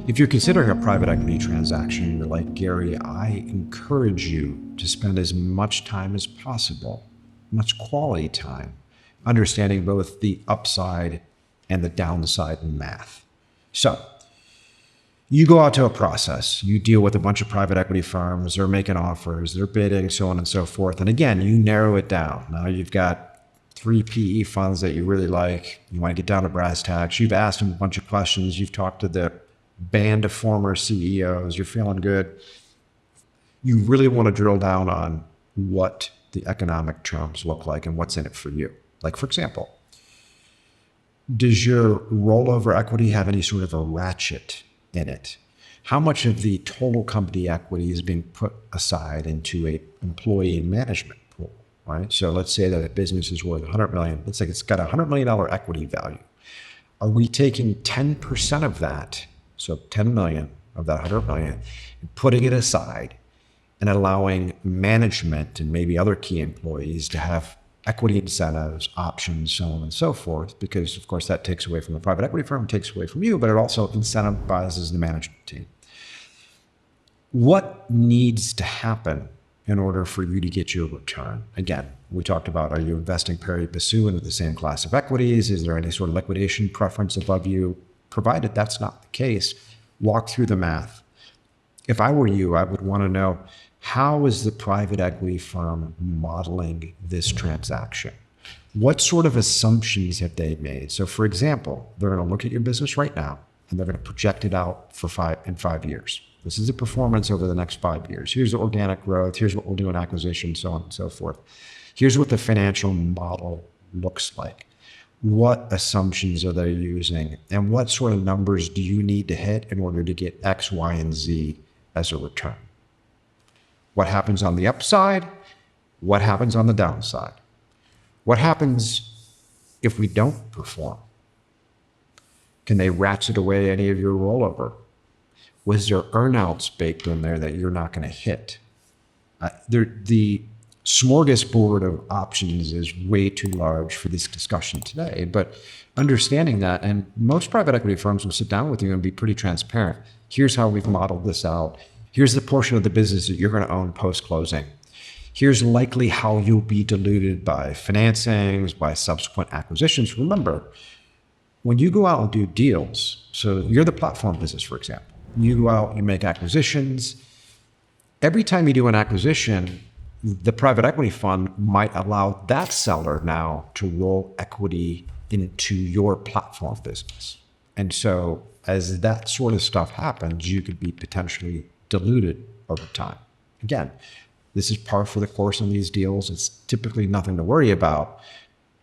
If you're considering a private equity transaction, you're like, Gary, I encourage you to spend as much time as possible, much quality time, understanding both the upside and the downside in math. So you go out to a process, you deal with a bunch of private equity firms, they're making offers, they're bidding, so on and so forth. And again, you narrow it down. Now you've got 3 PE funds that you really like. You want to get down to brass tacks. You've asked them a bunch of questions. You've talked to the band of former CEOs. You're feeling good. You really want to drill down on what the economic terms look like and what's in it for you. Like, for example, does your rollover equity have any sort of a ratchet in it? How much of the total company equity is being put aside into a employee and management pool, right? So let's say that a business is worth 100 million. Let's say it's got a $100 million equity value. Are we taking 10% of that, so 10 million of that 100 million, and putting it aside and allowing management and maybe other key employees to have equity incentives, options, so on and so forth, because of course that takes away from the private equity firm, takes away from you, but it also incentivizes the management team. What needs to happen in order for you to get your return? Again, we talked about, are you investing parri passu into the same class of equities? Is there any sort of liquidation preference above you? Provided that's not the case, walk through the math. If I were you, I would want to know, how is the private equity firm modeling this transaction? What sort of assumptions have they made? So for example, they're going to look at your business right now and they're going to project it out for 5 years. This is the performance over the next 5 years. Here's the organic growth. Here's what we'll do in acquisition, so on and so forth. Here's what the financial model looks like. What assumptions are they using? And what sort of numbers do you need to hit in order to get X, Y, and Z as a return? What happens on the upside? What happens on the downside? What happens if we don't perform? Can they ratchet away any of your rollover? Was there earnouts baked in there that you're not going to hit? The smorgasbord of options is way too large for this discussion today, but understanding that, and most private equity firms will sit down with you and be pretty transparent. Here's how we've modeled this out. Here's the portion of the business that you're going to own post-closing. Here's likely how you'll be diluted by financings, by subsequent acquisitions. Remember, when you go out and do deals, so you're the platform business, for example, you go out, you make acquisitions. Every time you do an acquisition, the private equity fund might allow that seller now to roll equity into your platform business. And so as that sort of stuff happens, you could be potentially diluted over time. Again, this is par for the course on these deals. It's typically nothing to worry about,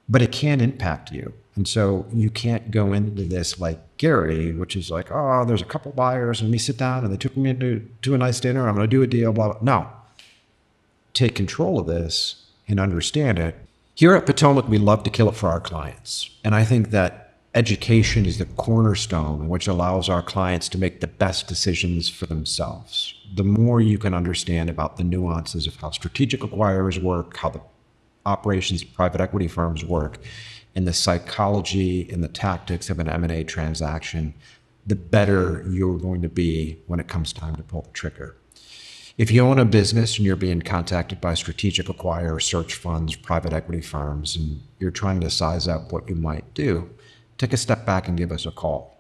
but it can impact you. And so you can't go into this like Gary, which is like, oh, there's a couple buyers and we sit down and they took me to a nice dinner. I'm going to do a deal, blah, blah. No. Take control of this and understand it. Here at Potomac, we love to kill it for our clients. And I think that education is the cornerstone which allows our clients to make the best decisions for themselves. The more you can understand about the nuances of how strategic acquirers work, how the operations of private equity firms work, and the psychology and the tactics of an M&A transaction, the better you're going to be when it comes time to pull the trigger. If you own a business and you're being contacted by strategic acquirers, search funds, private equity firms, and you're trying to size up what you might do, take a step back and give us a call.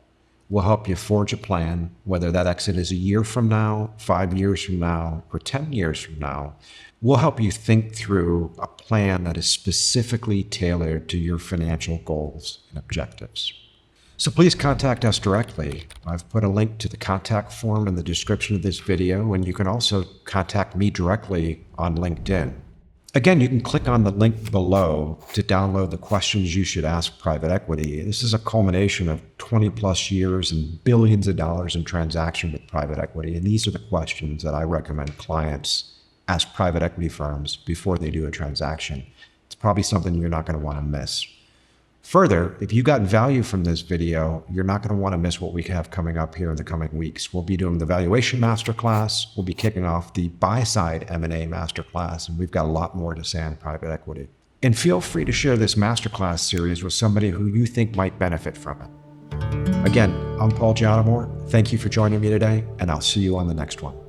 We'll help you forge a plan, whether that exit is a year from now, 5 years from now, or 10 years from now. We'll help you think through a plan that is specifically tailored to your financial goals and objectives. So please contact us directly. I've put a link to the contact form in the description of this video, and you can also contact me directly on LinkedIn. Again, you can click on the link below to download the questions you should ask private equity. This is a culmination of 20 plus years and billions of dollars in transaction with private equity. And these are the questions that I recommend clients ask private equity firms before they do a transaction. It's probably something you're not going to want to miss. Further, if you got value from this video, you're not going to want to miss what we have coming up here in the coming weeks. We'll be doing the valuation masterclass. We'll be kicking off the buy-side M&A masterclass, and we've got a lot more to say on private equity. And feel free to share this masterclass series with somebody who you think might benefit from it. Again, I'm Paul Giannamore. Thank you for joining me today, and I'll see you on the next one.